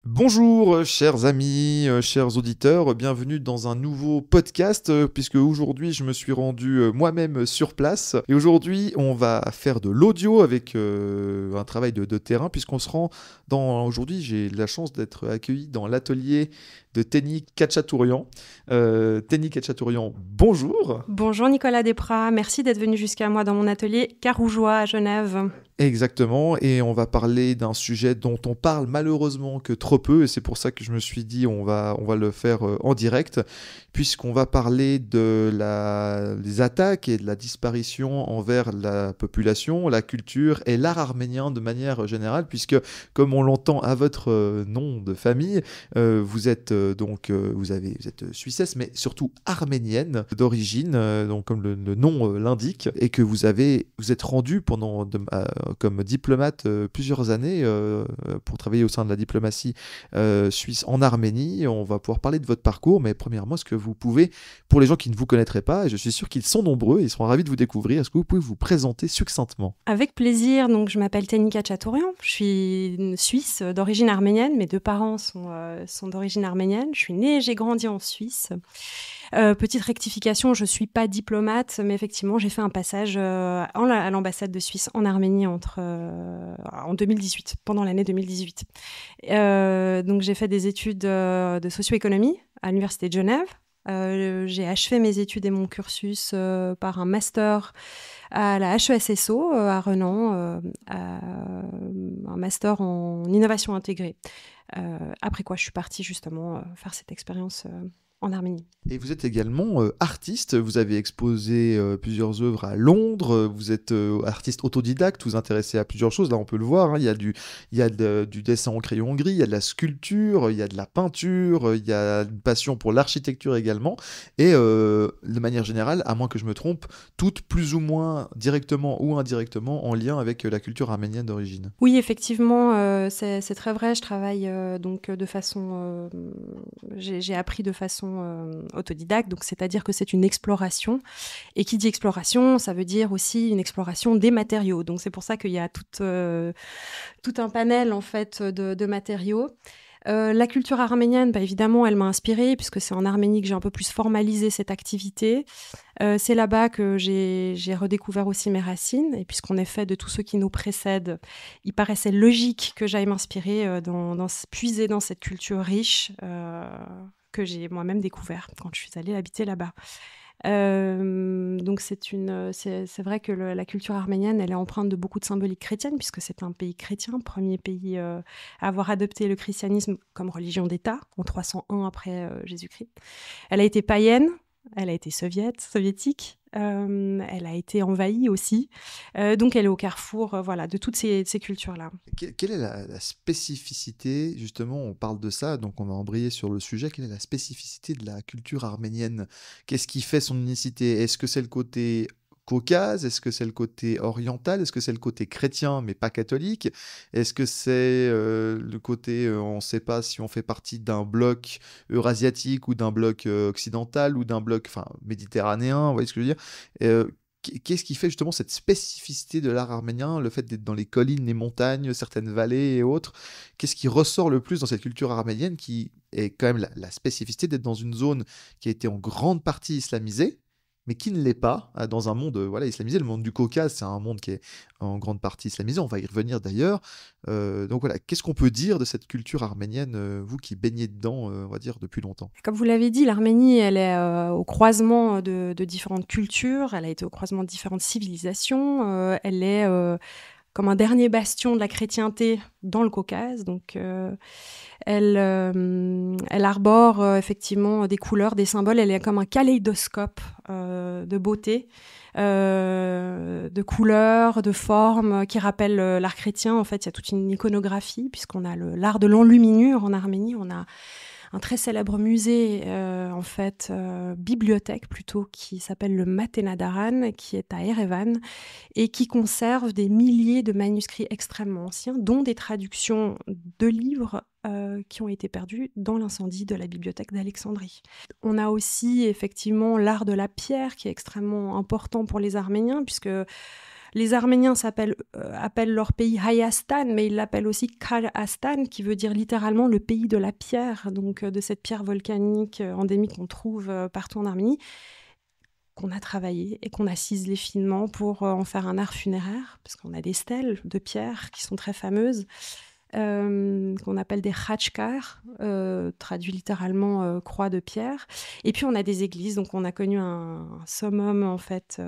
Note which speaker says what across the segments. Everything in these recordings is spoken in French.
Speaker 1: Bonjour, chers amis, chers auditeurs, bienvenue dans un nouveau podcast, puisque aujourd'hui je me suis rendu moi-même sur place. Et aujourd'hui, on va faire de l'audio avec un travail de terrain, puisqu'on se rend dans. Aujourd'hui, j'ai la chance d'être accueilli dans l'atelier de Tenny Khatchatourian. Tenny Khatchatourian, bonjour.
Speaker 2: Bonjour Nicolas Desprats, merci d'être venu jusqu'à moi dans mon atelier Carougeois à Genève.
Speaker 1: Exactement, et on va parler d'un sujet dont on parle malheureusement que trop peu, et c'est pour ça que je me suis dit on va le faire en direct, puisqu'on va parler des attaques et de la disparition envers la population, la culture et l'art arménien de manière générale, puisque comme on l'entend à votre nom de famille, vous êtes vous êtes suissesse, mais surtout arménienne d'origine, donc comme le nom l'indique, et que vous êtes rendu comme diplomate plusieurs années pour travailler au sein de la diplomatie suisse en Arménie. On va pouvoir parler de votre parcours, mais premièrement, est-ce que vous pouvez, pour les gens qui ne vous connaîtraient pas, et je suis sûr qu'ils sont nombreux, ils seront ravis de vous découvrir, est-ce que vous pouvez vous présenter succinctement?
Speaker 2: Avec plaisir, donc je m'appelle Tenny Khatchatourian, je suis une Suisse d'origine arménienne, mes deux parents sont d'origine arménienne, je suis née et j'ai grandi en Suisse. Petite rectification, je ne suis pas diplomate, mais effectivement, j'ai fait un passage à l'ambassade de Suisse en Arménie en 2018, pendant l'année 2018. Donc, j'ai fait des études de socio-économie à l'Université de Genève. J'ai achevé mes études et mon cursus par un master à la HESSO à Renan, un master en innovation intégrée. Après quoi, je suis partie justement faire cette expérience en Arménie.
Speaker 1: Et vous êtes également artiste, vous avez exposé plusieurs œuvres à Londres, vous êtes artiste autodidacte, vous vous intéressez à plusieurs choses, là on peut le voir, hein, du dessin en crayon gris, il y a de la sculpture, il y a de la peinture, il y a une passion pour l'architecture également, et de manière générale, à moins que je me trompe, toutes plus ou moins directement ou indirectement en lien avec la culture arménienne d'origine.
Speaker 2: Oui, effectivement, c'est très vrai. Je travaille donc de façon. J'ai appris de façon autodidacte, donc c'est-à-dire que c'est une exploration. Et qui dit exploration, ça veut dire aussi une exploration des matériaux. Donc c'est pour ça qu'il y a tout un panel en fait de matériaux. La culture arménienne, évidemment, elle m'a inspirée, puisque c'est en Arménie que j'ai un peu plus formalisé cette activité. C'est là-bas que j'ai redécouvert aussi mes racines, et puisqu'on est fait de tous ceux qui nous précèdent, il paraissait logique que j'aille m'inspirer, puiser dans cette culture riche que j'ai moi-même découvert quand je suis allée habiter là-bas. Donc c'est vrai que la culture arménienne, elle est empreinte de beaucoup de symbolique chrétienne, puisque c'est un pays chrétien, premier pays à avoir adopté le christianisme comme religion d'État en 301 après Jésus-Christ. Elle a été païenne, elle a été soviétique, elle a été envahie aussi. Donc elle est au carrefour de toutes ces cultures-là.
Speaker 1: Quelle est la spécificité, justement, on parle de ça, donc on va embrayer sur le sujet, quelle est la spécificité de la culture arménienne? Qu'est-ce qui fait son unicité? Est-ce que c'est le côté Caucase? Est-ce que c'est le côté oriental? Est-ce que c'est le côté chrétien mais pas catholique? Est-ce que c'est le côté, on ne sait pas si on fait partie d'un bloc eurasiatique ou d'un bloc occidental ou d'un bloc méditerranéen, vous voyez ce que je veux dire? Qu'est-ce qui fait justement cette spécificité de l'art arménien, le fait d'être dans les collines, les montagnes, certaines vallées et autres? Qu'est-ce qui ressort le plus dans cette culture arménienne qui est quand même la spécificité d'être dans une zone qui a été en grande partie islamisée, mais qui ne l'est pas, dans un monde islamisé? Le monde du Caucase, c'est un monde qui est en grande partie islamisé, on va y revenir d'ailleurs. Donc voilà, qu'est-ce qu'on peut dire de cette culture arménienne, vous qui baignez dedans, on va dire, depuis longtemps?
Speaker 2: Comme vous l'avez dit, l'Arménie, elle est au croisement de différentes cultures, elle a été au croisement de différentes civilisations, elle est comme un dernier bastion de la chrétienté dans le Caucase. Donc, elle arbore effectivement des couleurs, des symboles. Elle est comme un kaléidoscope de beauté, de couleurs, de formes qui rappellent l'art chrétien. En fait, il y a toute une iconographie, puisqu'on a l'art de l'enluminure en Arménie. On a un très célèbre musée, bibliothèque plutôt, qui s'appelle le Matenadaran, qui est à Erevan, et qui conserve des milliers de manuscrits extrêmement anciens, dont des traductions de livres qui ont été perdus dans l'incendie de la bibliothèque d'Alexandrie. On a aussi effectivement l'art de la pierre, qui est extrêmement important pour les Arméniens, puisque Les Arméniens appellent leur pays Hayastan, mais ils l'appellent aussi Karastan, qui veut dire littéralement le pays de la pierre, donc de cette pierre volcanique endémique qu'on trouve partout en Arménie, qu'on a travaillé et qu'on a ciselé finement pour en faire un art funéraire, parce qu'on a des stèles de pierre qui sont très fameuses, qu'on appelle des khachkars, traduit littéralement croix de pierre. Et puis on a des églises, donc on a connu un summum en fait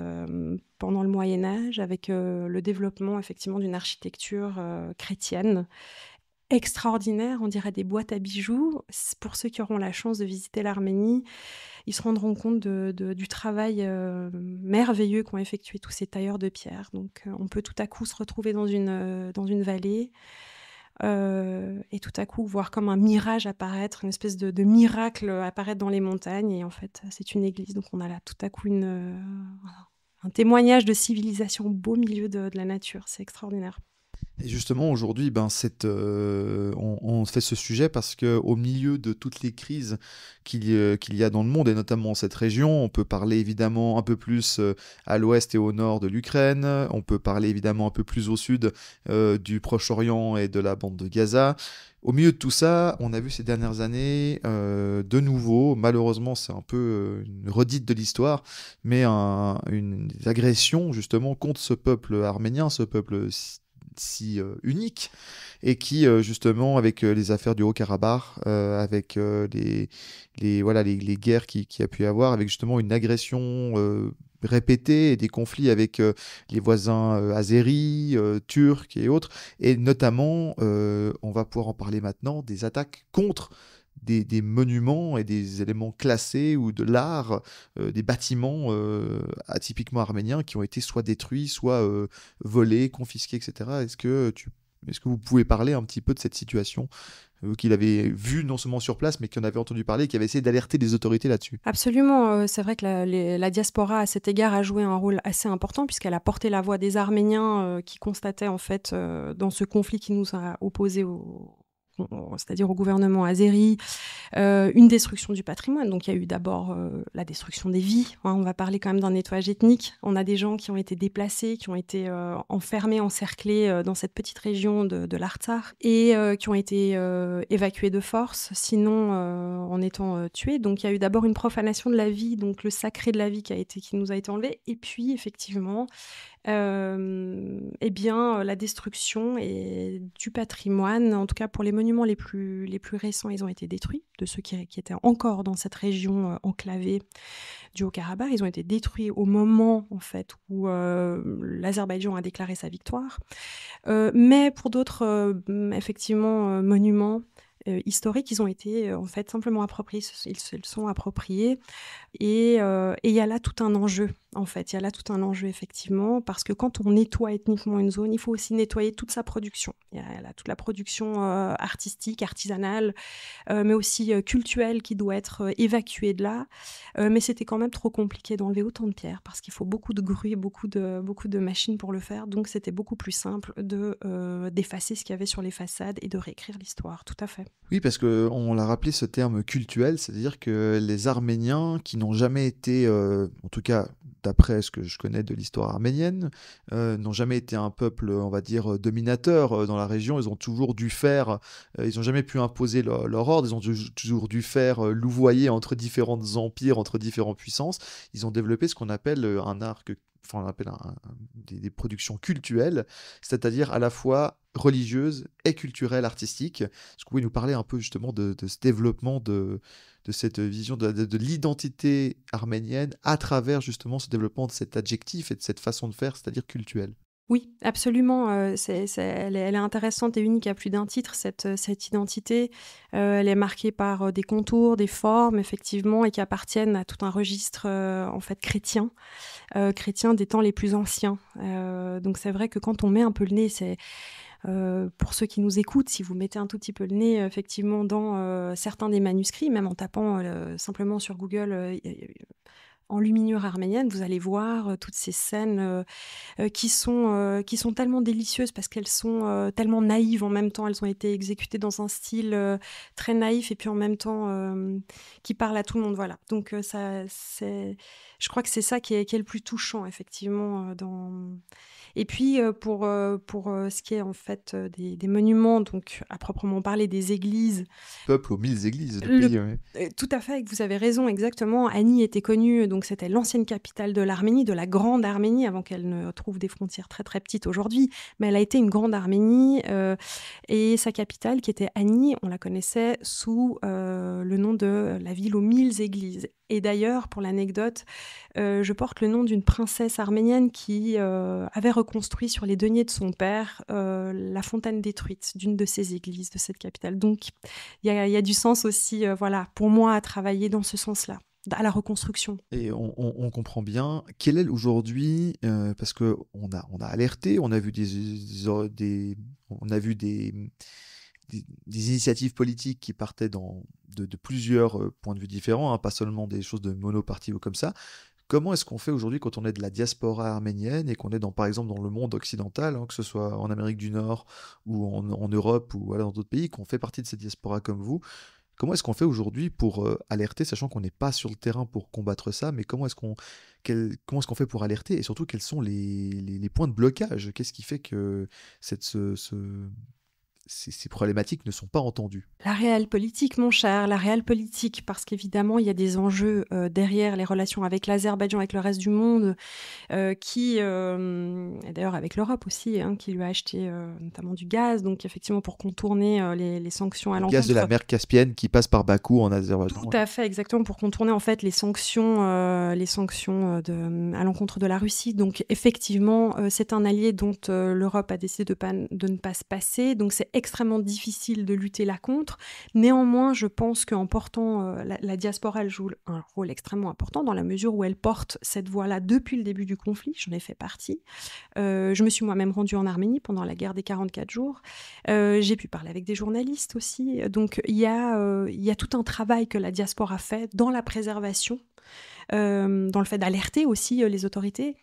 Speaker 2: pendant le Moyen Âge avec le développement effectivement d'une architecture chrétienne extraordinaire, on dirait des boîtes à bijoux. Pour ceux qui auront la chance de visiter l'Arménie, ils se rendront compte du travail merveilleux qu'ont effectué tous ces tailleurs de pierre. Donc on peut tout à coup se retrouver dans une vallée et tout à coup voir comme un mirage apparaître, une espèce de miracle apparaître dans les montagnes. Et en fait, c'est une église. Donc on a là tout à coup un témoignage de civilisation au beau milieu de la nature. C'est extraordinaire.
Speaker 1: Et justement, aujourd'hui, on fait ce sujet parce qu'au milieu de toutes les crises qu'il y a dans le monde, et notamment cette région, on peut parler évidemment un peu plus à l'ouest et au nord de l'Ukraine, on peut parler évidemment un peu plus au sud du Proche-Orient et de la bande de Gaza. Au milieu de tout ça, on a vu ces dernières années, de nouveau, malheureusement c'est un peu une redite de l'histoire, mais une agression justement contre ce peuple arménien, ce peuple si unique, et qui justement avec les affaires du Haut-Karabakh, avec les guerres qui a pu y avoir, avec justement une agression répétée et des conflits avec les voisins azéris, turcs et autres, et notamment, on va pouvoir en parler maintenant, des attaques contre des monuments et des éléments classés ou de l'art, des bâtiments atypiquement arméniens qui ont été soit détruits, soit volés, confisqués, etc. Est-ce que vous pouvez parler un petit peu de cette situation qu'il avait vue non seulement sur place, mais qu'on avait entendu parler et qui avait essayé d'alerter les autorités là-dessus?
Speaker 2: Absolument, c'est vrai que la diaspora à cet égard a joué un rôle assez important puisqu'elle a porté la voix des Arméniens qui constataient en fait dans ce conflit qui nous a opposés c'est-à-dire au gouvernement azéri, une destruction du patrimoine. Donc il y a eu d'abord la destruction des vies. Hein, on va parler quand même d'un nettoyage ethnique. On a des gens qui ont été déplacés, qui ont été enfermés, encerclés dans cette petite région de l'Artsakh et qui ont été évacués de force, sinon en étant tués. Donc il y a eu d'abord une profanation de la vie, donc le sacré de la vie qui nous a été enlevé. Et puis effectivement, la destruction du patrimoine, en tout cas pour les monuments les plus récents, ils ont été détruits, de ceux qui étaient encore dans cette région enclavée du Haut-Karabakh. Ils ont été détruits au moment en fait où l'Azerbaïdjan a déclaré sa victoire. Mais pour d'autres, effectivement, monuments historiques, ils ont été en fait simplement appropriés, ils se le sont appropriés. Et il y a là tout un enjeu, en fait. Il y a là tout un enjeu, effectivement, parce que quand on nettoie ethniquement une zone, il faut aussi nettoyer toute sa production. Il y a là toute la production artistique, artisanale, mais aussi cultuelle qui doit être évacuée de là. Mais c'était quand même trop compliqué d'enlever autant de pierres, parce qu'il faut beaucoup de grues, beaucoup de machines pour le faire. Donc c'était beaucoup plus simple d'effacer ce qu'il y avait sur les façades et de réécrire l'histoire, tout à fait.
Speaker 1: Oui, parce qu'on l'a rappelé ce terme cultuel, c'est-à-dire que les Arméniens qui n'ont jamais été, en tout cas d'après ce que je connais de l'histoire arménienne, n'ont jamais été un peuple, on va dire, dominateur dans la région. Ils ont toujours dû faire, ils n'ont jamais pu imposer leur ordre, ils ont toujours dû faire louvoyer entre différents empires, entre différentes puissances. Ils ont développé ce qu'on appelle un art on appelle des productions cultuelles, c'est-à-dire à la fois religieuses et culturelles, artistiques. Est-ce que vous pouvez nous parler un peu justement de ce développement de cette vision de l'identité arménienne à travers justement ce développement de cet adjectif et de cette façon de faire, c'est-à-dire culturelle?
Speaker 2: Oui, absolument. Elle est intéressante et unique à plus d'un titre, cette identité. Elle est marquée par des contours, des formes, effectivement, et qui appartiennent à tout un registre en fait chrétien des temps les plus anciens. Donc c'est vrai que quand on met un peu le nez, pour ceux qui nous écoutent, si vous mettez un tout petit peu le nez effectivement dans certains des manuscrits, même en tapant simplement sur Google enluminure arménienne, vous allez voir toutes ces scènes qui sont tellement délicieuses parce qu'elles sont tellement naïves en même temps. Elles ont été exécutées dans un style très naïf et puis en même temps qui parle à tout le monde. Voilà. Donc je crois que c'est ça qui est le plus touchant effectivement Et puis, pour ce qui est en fait des monuments, donc à proprement parler des églises,
Speaker 1: Peuple aux 1000 églises, le
Speaker 2: le
Speaker 1: pays, ouais.
Speaker 2: tout à fait, vous avez raison, exactement. Ani était connue, donc c'était l'ancienne capitale de l'Arménie, de la Grande Arménie, avant qu'elle ne trouve des frontières très, très petites aujourd'hui. Mais elle a été une Grande Arménie, et sa capitale, qui était Ani, on la connaissait sous le nom de la ville aux 1000 églises. Et d'ailleurs, pour l'anecdote, je porte le nom d'une princesse arménienne qui avait reconstruit sur les deniers de son père la fontaine détruite d'une de ces églises, de cette capitale. Donc, il y a du sens aussi, voilà, pour moi, à travailler dans ce sens-là, à la reconstruction.
Speaker 1: Et on comprend bien. Quel est aujourd'hui, parce que on a alerté, on a vu on a vu des initiatives politiques qui partaient de plusieurs points de vue différents, hein, pas seulement des choses de monopartie ou comme ça. Comment est-ce qu'on fait aujourd'hui quand on est de la diaspora arménienne et qu'on est par exemple dans le monde occidental, hein, que ce soit en Amérique du Nord ou en Europe ou voilà, dans d'autres pays, qu'on fait partie de cette diaspora comme vous? Comment est-ce qu'on fait aujourd'hui pour alerter, sachant qu'on n'est pas sur le terrain pour combattre ça, mais comment est-ce qu'on fait pour alerter et surtout quels sont les points de blocage? Qu'est-ce qui fait que cette, ce- ce- ces problématiques ne sont pas entendues?
Speaker 2: La réelle politique, mon cher, la réelle politique, parce qu'évidemment, il y a des enjeux derrière les relations avec l'Azerbaïdjan, avec le reste du monde, et d'ailleurs avec l'Europe aussi, hein, qui lui a acheté notamment du gaz, donc effectivement pour contourner les sanctions à
Speaker 1: Le gaz de la
Speaker 2: l'encontre.
Speaker 1: mer Caspienne qui passe par Bakou en Azerbaïdjan.
Speaker 2: Tout
Speaker 1: Ouais.
Speaker 2: à fait, exactement, pour contourner en fait les sanctions à l'encontre de la Russie. Donc effectivement, c'est un allié dont l'Europe a décidé de ne pas se passer. Donc c'est extrêmement difficile de lutter là contre. Néanmoins, je pense qu'en portant la diaspora, elle joue un rôle extrêmement important dans la mesure où elle porte cette voix-là depuis le début du conflit. J'en ai fait partie. Je me suis moi-même rendue en Arménie pendant la guerre des 44 jours. J'ai pu parler avec des journalistes aussi. Donc il y a tout un travail que la diaspora fait dans la préservation, dans le fait d'alerter aussi les autorités.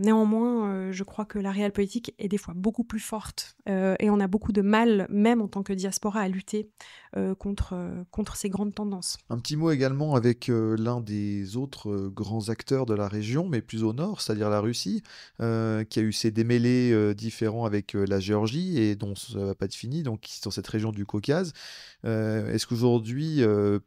Speaker 2: Néanmoins, je crois que la réelle politique est des fois beaucoup plus forte et on a beaucoup de mal, même en tant que diaspora, à lutter contre ces grandes tendances.
Speaker 1: Un petit mot également avec l'un des autres grands acteurs de la région, mais plus au nord, c'est-à-dire la Russie, qui a eu ses démêlés différents avec la Géorgie et dont ça va pas être fini, donc qui est dans cette région du Caucase. Est-ce qu'aujourd'hui,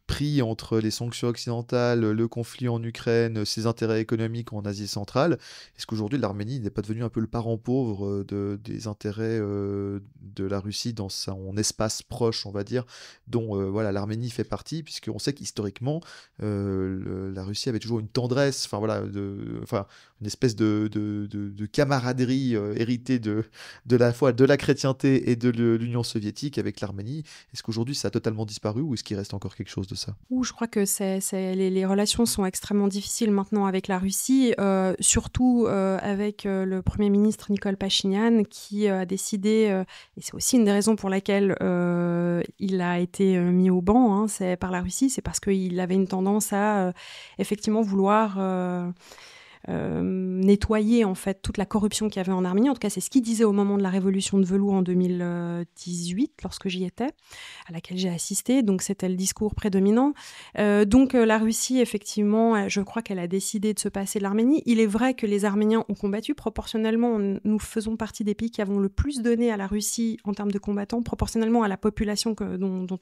Speaker 1: pris entre les sanctions occidentales, le conflit en Ukraine, ses intérêts économiques en Asie centrale, est-ce qu'aujourd'hui l'Arménie n'est pas devenue un peu le parent pauvre des intérêts de la Russie dans son espace proche, on va dire, dont voilà, l'Arménie fait partie, puisqu'on sait qu'historiquement, la Russie avait toujours une tendresse, enfin voilà, enfin, une espèce de camaraderie héritée de la foi de la chrétienté et de l'Union soviétique avec l'Arménie. Est-ce qu'aujourd'hui ça a totalement disparu ou est-ce qu'il reste encore quelque chose de ça?
Speaker 2: Je crois que les relations sont extrêmement difficiles maintenant avec la Russie, surtout avec le Premier ministre Nicole Pachinian qui a décidé, et c'est aussi une des raisons pour laquelle il a été mis au banc, hein, c'est par la Russie, c'est parce qu'il avait une tendance à effectivement vouloir nettoyer en fait toute la corruption qu'il y avait en Arménie. En tout cas, c'est ce qu'il disait au moment de la révolution de velours en 2018, lorsque j'y étais, à laquelle j'ai assisté. Donc, c'était le discours prédominant. Donc, la Russie, effectivement, je crois qu'elle a décidé de se passer de l'Arménie. Il est vrai que les Arméniens ont combattu. Proportionnellement, nous faisons partie des pays qui avons le plus donné à la Russie en termes de combattants, proportionnellement à la population dont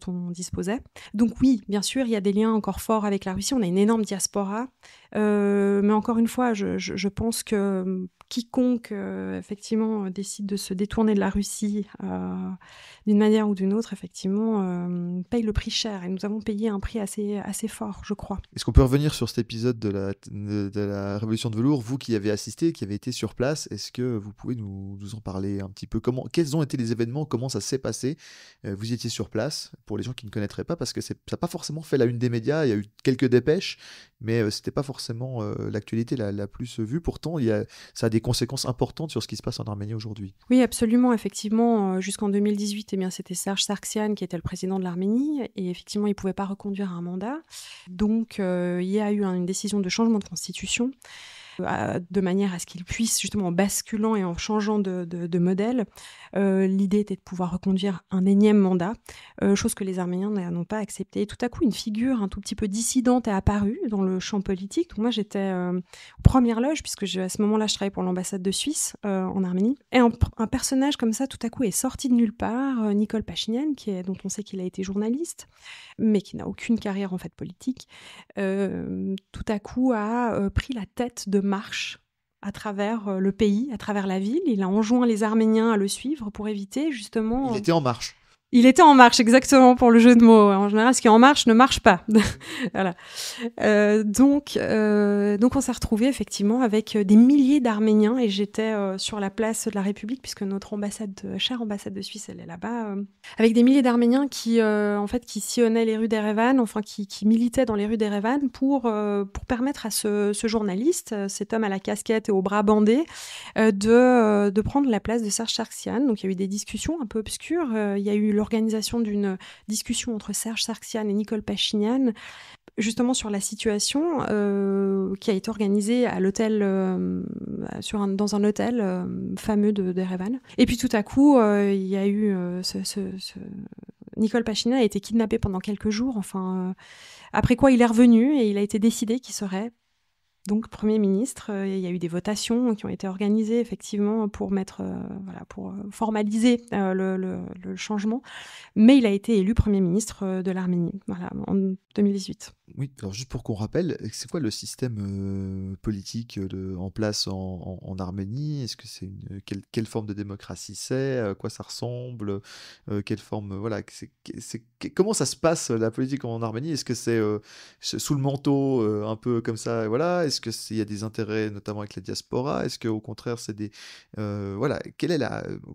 Speaker 2: on disposait. Donc oui, bien sûr, il y a des liens encore forts avec la Russie. On a une énorme diaspora. Mais encore une fois, je pense que quiconque effectivement décide de se détourner de la Russie d'une manière ou d'une autre, effectivement, paye le prix cher. Et nous avons payé un prix assez fort, je crois.
Speaker 1: Est-ce qu'on peut revenir sur cet épisode de la Révolution de velours, vous qui y avez assisté, qui avez été sur place, est-ce que vous pouvez nous en parler un petit peu? Quels ont été les événements? Comment ça s'est passé? Vous étiez sur place, pour les gens qui ne connaîtraient pas, parce que ça n'a pas forcément fait la une des médias, il y a eu quelques dépêches, mais c'était pas forcément l'actualité la plus vue. Pourtant, ça a des conséquences importantes sur ce qui se passe en Arménie aujourd'hui.
Speaker 2: Oui, absolument. Effectivement, jusqu'en 2018, eh bien, c'était Serge Sargsyan qui était le président de l'Arménie et effectivement, il ne pouvait pas reconduire un mandat. Donc, il y a eu une décision de changement de constitution de manière à ce qu'ils puissent, justement, en basculant et en changeant de modèle, l'idée était de pouvoir reconduire un énième mandat, chose que les Arméniens n'ont pas acceptée. Et tout à coup, une figure un tout petit peu dissidente est apparue dans le champ politique. Donc moi, j'étais aux premières loges, puisque à ce moment-là, je travaillais pour l'ambassade de Suisse en Arménie. Et un personnage comme ça, tout à coup, est sorti de nulle part, Nicole Pachinian, dont on sait qu'il a été journaliste, mais qui n'a aucune carrière en fait politique, tout à coup a pris la tête de marche à travers le pays, à travers la ville. Il a enjoint les Arméniens à le suivre pour éviter justement...
Speaker 1: Il était en marche.
Speaker 2: Il était en marche, exactement, pour le jeu de mots. En général, ce qui est en marche ne marche pas. Voilà. Donc, on s'est retrouvés effectivement avec des milliers d'Arméniens, et j'étais sur la place de la République, puisque notre chère ambassade de Suisse, elle est là-bas, avec des milliers d'Arméniens qui sillonnaient les rues d'Erevan, enfin qui militaient dans les rues d'Erevan pour permettre à ce journaliste, cet homme à la casquette et aux bras bandés, de prendre la place de Serge Sarkisian. Donc il y a eu des discussions un peu obscures. Il y a eu l'organisation d'une discussion entre Serge Sarkisian et Nicole Pachinian, justement sur la situation, qui a été organisée à l'hôtel, dans un hôtel fameux d'Erevan. Et puis tout à coup, il y a eu Nicole Pachinian a été kidnappé pendant quelques jours. Après quoi, il est revenu et il a été décidé qu'il serait donc Premier ministre. Il y a eu des votations qui ont été organisées effectivement pour formaliser le changement, mais il a été élu Premier ministre de l'Arménie, en 2018.
Speaker 1: Oui, alors juste pour qu'on rappelle, c'est quoi le système politique en place en Arménie? Est-ce que c'est quelle forme de démocratie c'est? À quoi ça ressemble? Quelle forme, voilà, comment ça se passe la politique en Arménie? Est-ce que c'est sous le manteau, un peu comme ça, voilà? Est-ce que il y a des intérêts, notamment avec la diaspora? Est-ce que au contraire c'est voilà,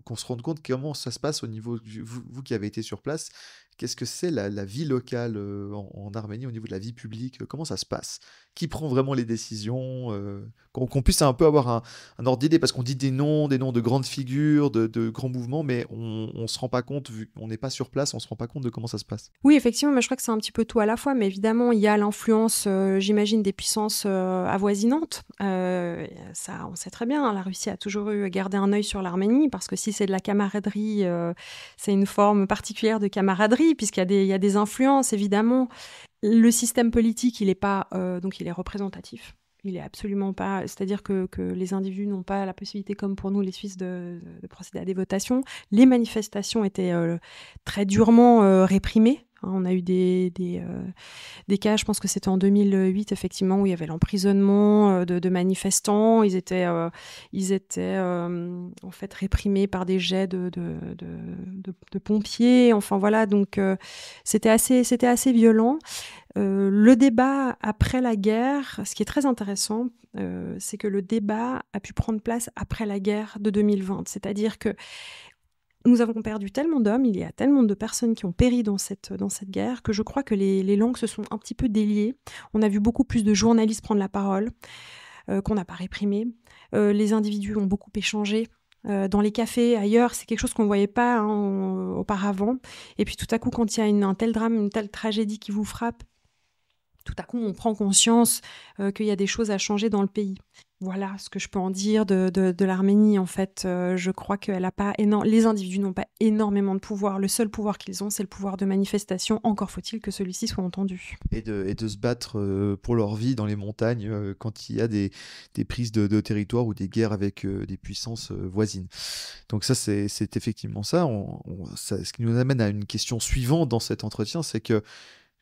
Speaker 1: qu'on se rende compte comment ça se passe au niveau vous qui avez été sur place? Qu'est-ce que c'est la vie locale en Arménie au niveau de la vie publique? Comment ça se passe? Qui prend vraiment les décisions? Qu'on puisse un peu avoir un ordre d'idée, parce qu'on dit des noms de grandes figures, de grands mouvements, mais on se rend pas compte, vu qu'on n'est pas sur place, on se rend pas compte de comment ça se passe.
Speaker 2: Oui, effectivement, mais je crois que c'est un petit peu tout à la fois, mais évidemment, il y a l'influence, j'imagine, des puissances avoisinantes. Ça, on sait très bien, hein, la Russie a toujours gardé un œil sur l'Arménie, parce que si c'est de la camaraderie, c'est une forme particulière de camaraderie, puisqu'il y a des influences, évidemment. Le système politique, il est pas, donc il est représentatif. Il est absolument pas. C'est-à-dire que les individus n'ont pas la possibilité, comme pour nous les Suisses, de procéder à des votations. Les manifestations étaient très durement réprimées. On a eu des cas, je pense que c'était en 2008, effectivement, où il y avait l'emprisonnement de manifestants. Ils étaient en fait réprimés par des jets de pompiers. Enfin voilà, donc c'était assez violent. Le débat après la guerre, ce qui est très intéressant, c'est que le débat a pu prendre place après la guerre de 2020. C'est-à-dire que nous avons perdu tellement d'hommes, il y a tellement de personnes qui ont péri dans cette guerre, que je crois que les langues se sont un petit peu déliées. On a vu beaucoup plus de journalistes prendre la parole, qu'on n'a pas réprimé. Les individus ont beaucoup échangé. Dans les cafés, ailleurs, c'est quelque chose qu'on ne voyait pas auparavant. Et puis tout à coup, quand il y a un tel drame, une telle tragédie qui vous frappe, tout à coup, on prend conscience qu'il y a des choses à changer dans le pays. Voilà ce que je peux en dire de l'Arménie. En fait, je crois que les individus n'ont pas énormément de pouvoir. Le seul pouvoir qu'ils ont, c'est le pouvoir de manifestation. Encore faut-il que celui-ci soit entendu.
Speaker 1: Et de se battre pour leur vie dans les montagnes quand il y a des prises de territoire ou des guerres avec des puissances voisines. Donc ça, c'est effectivement ça. Ce qui nous amène à une question suivante dans cet entretien, c'est que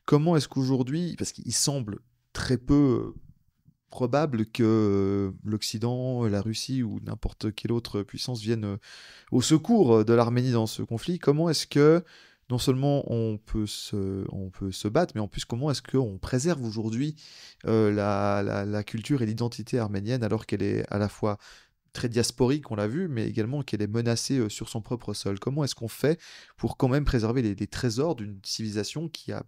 Speaker 1: comment est-ce qu'aujourd'hui, parce qu'il semble très peu probable que l'Occident, la Russie ou n'importe quelle autre puissance vienne au secours de l'Arménie dans ce conflit, comment est-ce que non seulement on peut se battre, mais en plus comment est-ce qu'on préserve aujourd'hui la culture et l'identité arménienne, alors qu'elle est à la fois très diasporique, on l'a vu, mais également qu'elle est menacée sur son propre sol? Comment est-ce qu'on fait pour quand même préserver les trésors d'une civilisation qui a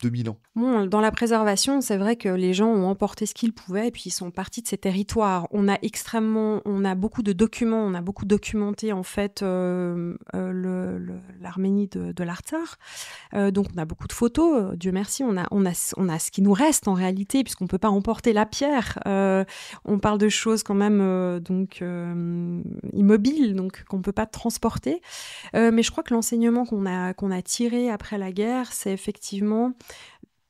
Speaker 1: 2000 ans?
Speaker 2: Bon, dans la préservation, c'est vrai que les gens ont emporté ce qu'ils pouvaient et puis ils sont partis de ces territoires. On a beaucoup de documents, on a beaucoup documenté en fait l'Arménie de l'Artsakh. Donc on a beaucoup de photos, Dieu merci, on a ce qui nous reste en réalité puisqu'on ne peut pas emporter la pierre. On parle de choses quand même immobiles, donc qu'on ne peut pas transporter. Mais je crois que l'enseignement qu'on a tiré après la guerre, c'est effectivement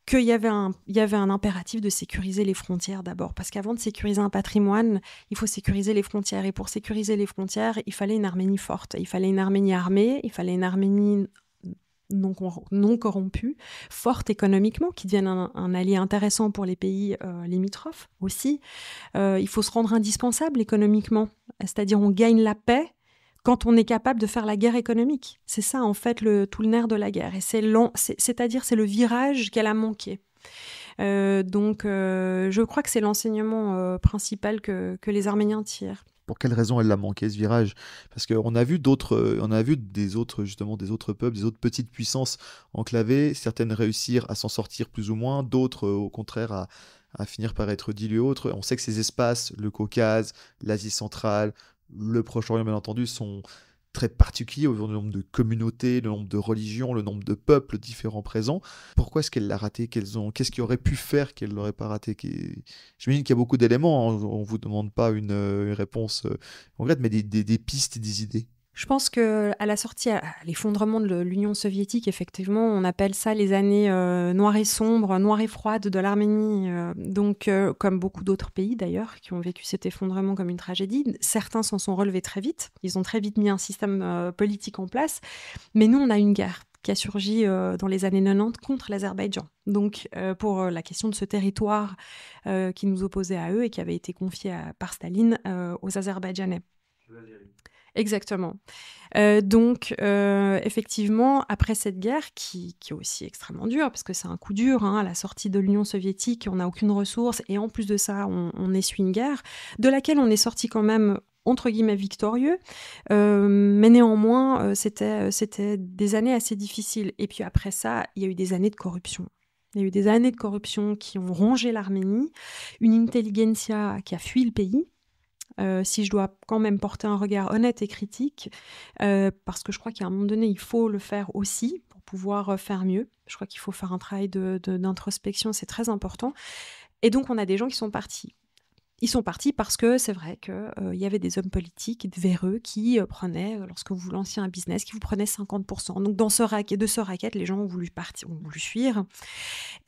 Speaker 2: qu'il y avait un impératif de sécuriser les frontières d'abord. Parce qu'avant de sécuriser un patrimoine, il faut sécuriser les frontières. Et pour sécuriser les frontières, il fallait une Arménie forte. Il fallait une Arménie armée, il fallait une Arménie non corrompue, forte économiquement, qui devienne un allié intéressant pour les pays limitrophes aussi. Il faut se rendre indispensable économiquement. C'est-à-dire on gagne la paix quand on est capable de faire la guerre économique. C'est ça, en fait, tout le nerf de la guerre. Et c'est-à-dire, c'est le virage qu'elle a manqué. Je crois que c'est l'enseignement principal que les Arméniens tirent.
Speaker 1: Pour quelle raison elle l'a manqué, ce virage? Parce qu'on a vu des autres, justement, des autres peuples, des autres petites puissances enclavées, certaines réussir à s'en sortir plus ou moins, d'autres, au contraire, à finir par être diluées autres. On sait que ces espaces, le Caucase, l'Asie centrale, le Proche-Orient, bien entendu, sont très particuliers au vu du nombre de communautés, le nombre de religions, le nombre de peuples différents présents. Pourquoi est-ce qu'elle l'a raté? Qu'est-ce qui aurait pu faire qu'elle ne l'aurait pas raté? J'imagine qu'il y a beaucoup d'éléments, hein. On ne vous demande pas une réponse concrète, mais des pistes, des idées.
Speaker 2: Je pense qu'à la sortie, à l'effondrement de l'Union soviétique, effectivement, on appelle ça les années noires et sombres, noires et froides de l'Arménie. Comme beaucoup d'autres pays d'ailleurs, qui ont vécu cet effondrement comme une tragédie. Certains s'en sont relevés très vite. Ils ont très vite mis un système politique en place. Mais nous, on a une guerre qui a surgi dans les années 90 contre l'Azerbaïdjan. Donc, pour la question de ce territoire qui nous opposait à eux et qui avait été confié par Staline aux Azerbaïdjanais. Exactement. Effectivement, après cette guerre, qui est aussi extrêmement dure, parce que c'est un coup dur, hein, à la sortie de l'Union soviétique, on n'a aucune ressource, et en plus de ça, on essuie une guerre, de laquelle on est sorti quand même, entre guillemets, victorieux, mais néanmoins, c'était des années assez difficiles. Et puis après ça, il y a eu des années de corruption. Il y a eu des années de corruption qui ont rongé l'Arménie, une intelligentsia qui a fui le pays. Si je dois quand même porter un regard honnête et critique, parce que je crois qu'à un moment donné, il faut le faire aussi pour pouvoir faire mieux. Je crois qu'il faut faire un travail d'introspection, c'est très important. Et donc, on a des gens qui sont partis. Ils sont partis parce que c'est vrai qu'il y avait des hommes politiques véreux qui prenaient, lorsque vous lanciez un business, qui vous prenaient 50%. Donc, de ce racket, les gens ont voulu partir, ont voulu fuir.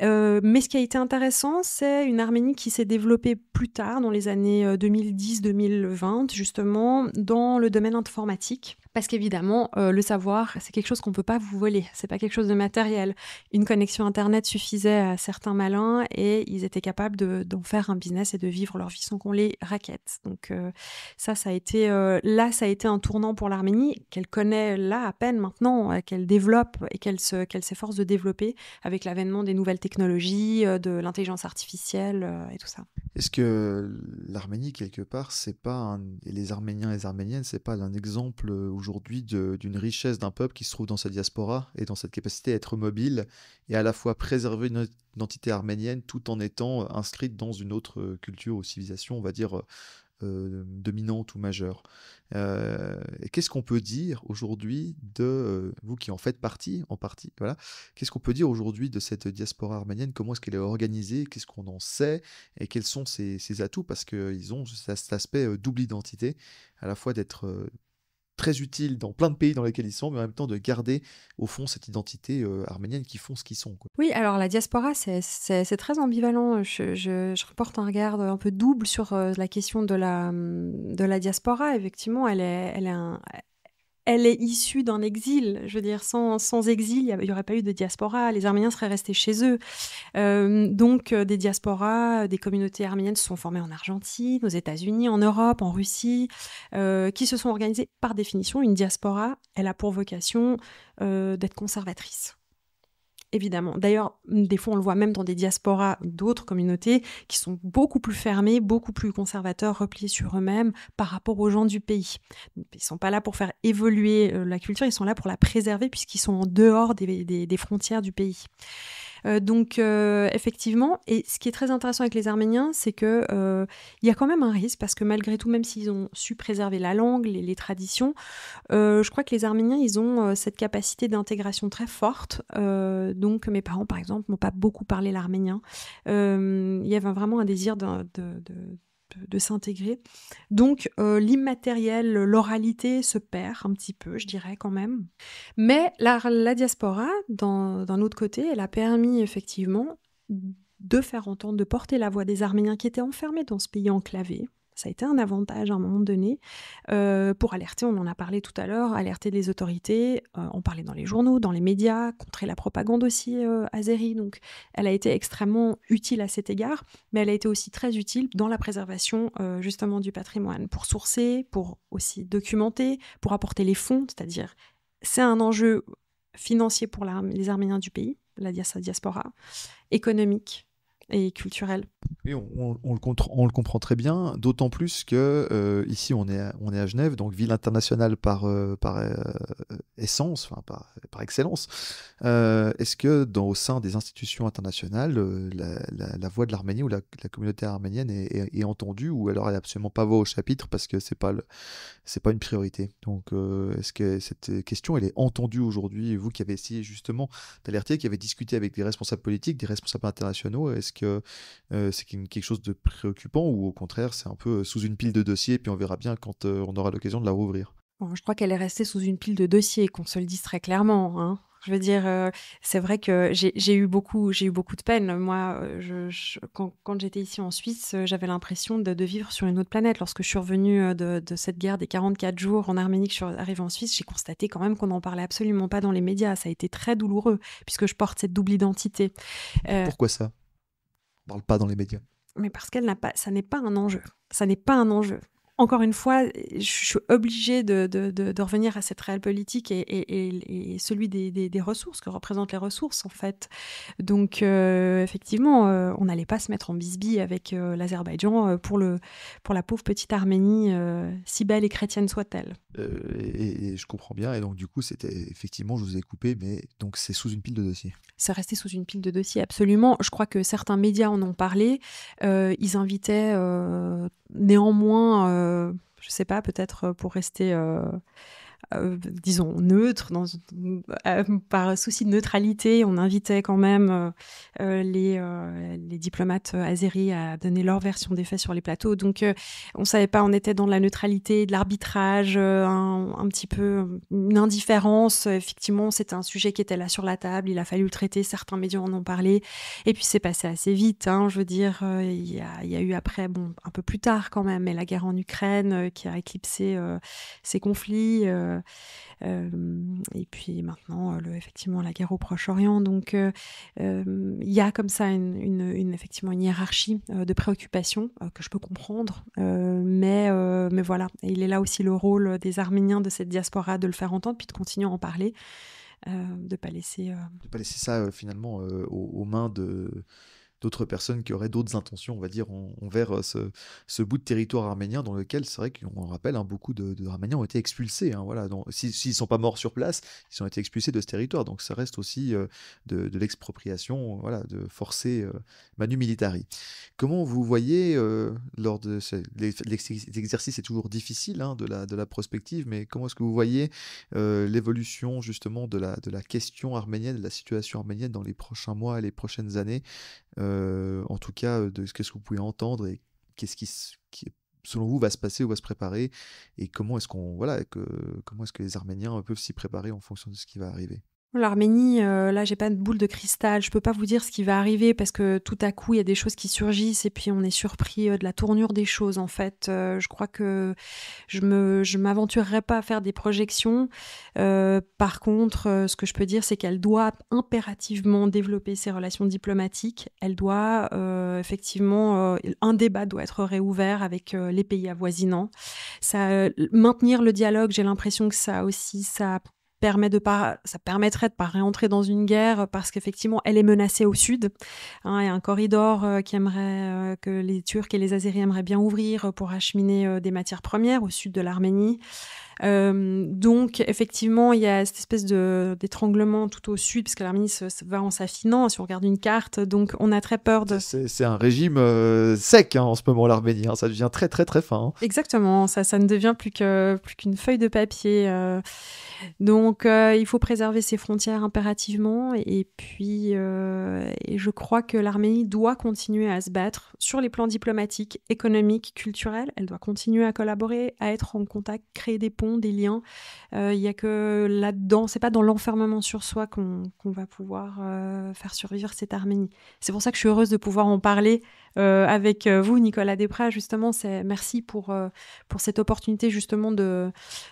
Speaker 2: Mais ce qui a été intéressant, c'est une Arménie qui s'est développée plus tard, dans les années 2010-2020, justement, dans le domaine informatique. Parce qu'évidemment, le savoir, c'est quelque chose qu'on ne peut pas vous voler. C'est pas quelque chose de matériel. Une connexion Internet suffisait à certains malins et ils étaient capables d'en faire un business et de vivre leur vie sans qu'on les raquette. Donc ça a été un tournant pour l'Arménie qu'elle connaît là à peine maintenant, qu'elle développe et qu'elle s'efforce de développer avec l'avènement des nouvelles technologies, de l'intelligence artificielle et tout ça.
Speaker 1: Est-ce que l'Arménie, quelque part, et les Arméniens et les Arméniennes, c'est pas un exemple aujourd'hui d'une richesse d'un peuple qui se trouve dans sa diaspora et dans cette capacité à être mobile et à la fois préserver une identité arménienne tout en étant inscrite dans une autre culture ou civilisation, on va dire, dominante ou majeure. Et qu'est-ce qu'on peut dire aujourd'hui de vous qui en faites partie, en partie, voilà. Qu'est-ce qu'on peut dire aujourd'hui de cette diaspora arménienne? Comment est-ce qu'elle est organisée? Qu'est-ce qu'on en sait? Et quels sont ses atouts? Parce qu'ils ont cet aspect double identité, à la fois d'être très utile dans plein de pays dans lesquels ils sont, mais en même temps de garder au fond cette identité arménienne qui font ce qu'ils sont, quoi.
Speaker 2: Oui, alors la diaspora, c'est très ambivalent. Je reporte un regard un peu double sur la question de la diaspora. Effectivement, elle est issue d'un exil. Je veux dire, sans exil, il n'y aurait pas eu de diaspora. Les Arméniens seraient restés chez eux. Des diasporas, des communautés arméniennes se sont formées en Argentine, aux États-Unis, en Europe, en Russie, qui se sont organisées. Par définition, une diaspora, elle a pour vocation d'être conservatrice. Évidemment. D'ailleurs, des fois, on le voit même dans des diasporas d'autres communautés qui sont beaucoup plus fermées, beaucoup plus conservateurs, repliés sur eux-mêmes par rapport aux gens du pays. Ils ne sont pas là pour faire évoluer la culture, ils sont là pour la préserver puisqu'ils sont en dehors des frontières du pays. Donc effectivement, et ce qui est très intéressant avec les Arméniens, c'est que il y a quand même un risque, parce que malgré tout, même s'ils ont su préserver la langue, les traditions, je crois que les Arméniens, ils ont cette capacité d'intégration très forte. Donc mes parents, par exemple, m'ont pas beaucoup parlé l'arménien. Il y avait vraiment un désir de s'intégrer. Donc l'immatériel, l'oralité se perd un petit peu, je dirais quand même. Mais la diaspora, d'un autre côté, elle a permis effectivement de faire entendre, de porter la voix des Arméniens qui étaient enfermés dans ce pays enclavé. Ça a été un avantage à un moment donné pour alerter, on en a parlé tout à l'heure, alerter les autorités, en parler dans les journaux, dans les médias, contrer la propagande aussi azérie. Donc elle a été extrêmement utile à cet égard, mais elle a été aussi très utile dans la préservation justement du patrimoine, pour sourcer, pour aussi documenter, pour apporter les fonds, c'est-à-dire c'est un enjeu financier pour les Arméniens du pays, sa diaspora, économique et culturel.
Speaker 1: Oui, on le comprend très bien, d'autant plus que ici on est à Genève, donc ville internationale par essence, enfin par excellence. Est-ce que au sein des institutions internationales, la voix de l'Arménie ou la communauté arménienne est entendue, ou alors elle n'est absolument pas voix au chapitre parce que c'est pas une priorité? Donc est-ce que cette question elle est entendue aujourd'hui, vous qui avez essayé justement d'alerter, qui avez discuté avec des responsables politiques, des responsables internationaux, est-ce que c'est quelque chose de préoccupant, ou au contraire c'est un peu sous une pile de dossiers et puis on verra bien quand on aura l'occasion de la rouvrir?
Speaker 2: Bon, je crois qu'elle est restée sous une pile de dossiers, qu'on se le dise très clairement, hein. Je veux dire, c'est vrai que j'ai eu beaucoup de peine. Moi, quand j'étais ici en Suisse, j'avais l'impression de vivre sur une autre planète. Lorsque je suis revenue de cette guerre des 44 jours en Arménie, que je suis arrivée en Suisse, j'ai constaté quand même qu'on n'en parlait absolument pas dans les médias. Ça a été très douloureux, puisque je porte cette double identité.
Speaker 1: Pourquoi ça? On parle pas dans les médias.
Speaker 2: Mais parce ça n'est pas un enjeu. Ça n'est pas un enjeu. Encore une fois, je suis obligée de revenir à cette réelle politique et celui des ressources, que représentent les ressources, en fait. Donc, effectivement, on n'allait pas se mettre en bisbille avec l'Azerbaïdjan pour la pauvre petite Arménie, si belle et chrétienne soit-elle.
Speaker 1: Et je comprends bien, et donc du coup, c'était effectivement, je vous ai coupé, mais donc c'est sous une pile de dossiers.
Speaker 2: C'est resté sous une pile de dossiers, absolument. Je crois que certains médias en ont parlé. Ils invitaient néanmoins, je sais pas, peut-être pour rester, disons, neutre, par souci de neutralité, on invitait quand même les diplomates azéris à donner leur version des faits sur les plateaux. Donc, on savait pas, on était dans de la neutralité, de l'arbitrage, un petit peu une indifférence. Effectivement, c'était un sujet qui était là sur la table, il a fallu le traiter, certains médias en ont parlé, et puis c'est passé assez vite, hein, je veux dire, il y a eu après, bon, un peu plus tard quand même, mais la guerre en Ukraine qui a éclipsé ces conflits, et puis maintenant, effectivement, la guerre au Proche-Orient. Donc, il y a comme ça effectivement une hiérarchie de préoccupations que je peux comprendre. Mais voilà, et il est là aussi le rôle des Arméniens de cette diaspora de le faire entendre, puis de continuer à en parler, de ne pas laisser...
Speaker 1: De pas laisser ça finalement aux mains d'autres personnes qui auraient d'autres intentions, on va dire, envers ce bout de territoire arménien dans lequel, c'est vrai qu'on rappelle, hein, beaucoup d'Arméniens ont été expulsés. Hein, voilà, s'ils ne sont pas morts sur place, ils ont été expulsés de ce territoire. Donc ça reste aussi de l'expropriation, voilà, de forcer manu militari. Comment vous voyez, lors de l'exercice est toujours difficile, hein, de la prospective, mais comment est-ce que vous voyez l'évolution justement de la question arménienne, de la situation arménienne dans les prochains mois et les prochaines années? En tout cas, qu'est-ce que vous pouvez entendre, et qu'est-ce qui, selon vous, va se passer ou va se préparer, et comment est-ce comment est-ce que les Arméniens peuvent s'y préparer en fonction de ce qui va arriver?
Speaker 2: L'Arménie, là, j'ai pas de boule de cristal. Je peux pas vous dire ce qui va arriver parce que tout à coup, il y a des choses qui surgissent et puis on est surpris de la tournure des choses, en fait. Je crois que je m'aventurerai pas à faire des projections. Par contre, ce que je peux dire, c'est qu'elle doit impérativement développer ses relations diplomatiques. Elle doit, effectivement, un débat doit être réouvert avec les pays avoisinants. Maintenir le dialogue, j'ai l'impression que ça aussi, ça permettrait de pas réentrer dans une guerre parce qu'effectivement elle est menacée au sud, hein. Il y a un corridor que les Turcs et les Azéris aimeraient bien ouvrir pour acheminer des matières premières au sud de l'Arménie. Donc effectivement, il y a cette espèce d'étranglement tout au sud, parce que l'Arménie va en s'affinant, si on regarde une carte, donc on a très peur de...
Speaker 1: C'est un régime sec en ce moment, l'Arménie, ça devient très très très fin.
Speaker 2: Exactement, ça ne devient plus qu'une feuille de papier. Donc il faut préserver ses frontières impérativement, et puis et je crois que l'Arménie doit continuer à se battre sur les plans diplomatiques, économiques, culturels. Elle doit continuer à collaborer, à être en contact, créer des ponts, des liens. Il y a que là-dedans, c'est pas dans l'enfermement sur soi qu'on va pouvoir faire survivre cette Arménie. C'est pour ça que je suis heureuse de pouvoir en parler avec vous, Nicolas Desprats. Justement, merci pour cette opportunité justement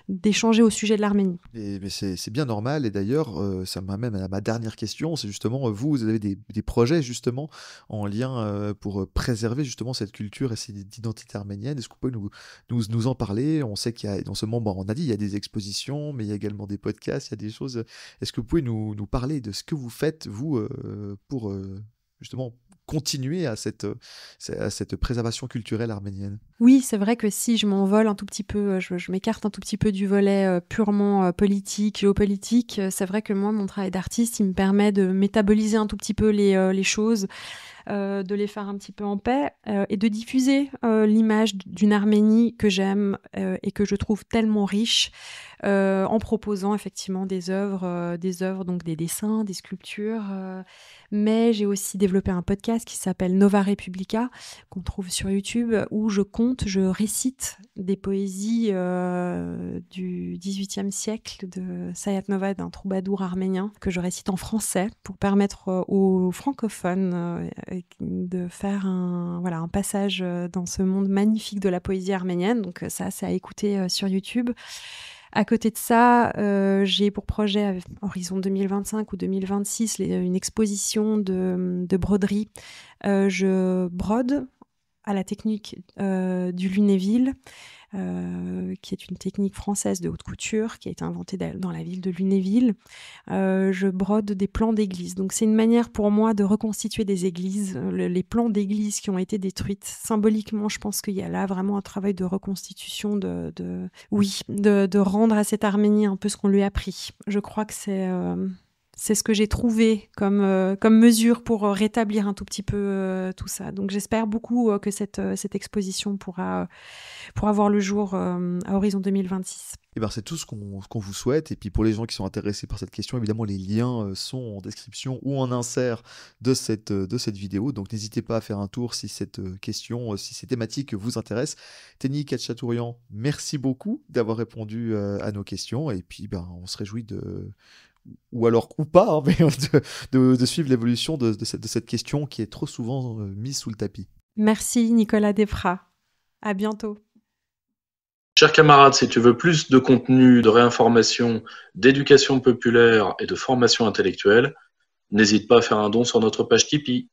Speaker 2: d'échanger au sujet de l'Arménie.
Speaker 1: Mais c'est bien normal, et d'ailleurs, ça m'amène à ma dernière question, c'est justement, vous avez des projets justement en lien pour préserver justement cette culture et cette identité arménienne. Est-ce que vous pouvez nous en parler? On sait qu'il y a, dans ce moment, on a dit, il y a des expositions, mais il y a également des podcasts, il y a des choses. Est-ce que vous pouvez nous parler de ce que vous faites, vous, pour justement continuer à cette préservation culturelle arménienne?
Speaker 2: Oui, c'est vrai que si je m'envole un tout petit peu, je m'écarte un tout petit peu du volet purement politique, géopolitique, c'est vrai que moi, mon travail d'artiste, il me permet de métaboliser un tout petit peu les choses, de les faire un petit peu en paix, et de diffuser l'image d'une Arménie que j'aime et que je trouve tellement riche, en proposant effectivement des œuvres, donc des dessins, des sculptures. Mais j'ai aussi développé un podcast qui s'appelle Nova Republica, qu'on trouve sur YouTube, où je récite des poésies du XVIIIe siècle de Sayat Nova, d'un troubadour arménien, que je récite en français pour permettre aux francophones de faire un passage dans ce monde magnifique de la poésie arménienne. Donc ça, c'est à écouter sur YouTube. À côté de ça, j'ai pour projet, à horizon 2025 ou 2026, une exposition de broderie. Je brode à la technique du Lunéville, qui est une technique française de haute couture qui a été inventée dans la ville de Lunéville. Je brode des plans d'église. Donc c'est une manière pour moi de reconstituer des églises, les plans d'églises qui ont été détruites. Symboliquement, je pense qu'il y a là vraiment un travail de reconstitution, de rendre à cette Arménie un peu ce qu'on lui a pris. Je crois que c'est ce que j'ai trouvé comme mesure pour rétablir un tout petit peu tout ça. Donc j'espère beaucoup que cette exposition pourra voir le jour à horizon 2026.
Speaker 1: Eh ben, c'est tout ce qu'on vous souhaite. Et puis pour les gens qui sont intéressés par cette question, évidemment, les liens sont en description ou en insert de cette vidéo. Donc n'hésitez pas à faire un tour si cette question, si ces thématiques vous intéressent. Tenny Khatchatourian, merci beaucoup d'avoir répondu à nos questions. Et puis on se réjouit ou alors ou pas, hein, mais de suivre l'évolution de cette question qui est trop souvent mise sous le tapis.
Speaker 2: Merci Nicolas Desprats. À bientôt.
Speaker 3: Chers camarades, si tu veux plus de contenu, de réinformation, d'éducation populaire et de formation intellectuelle, n'hésite pas à faire un don sur notre page Tipeee.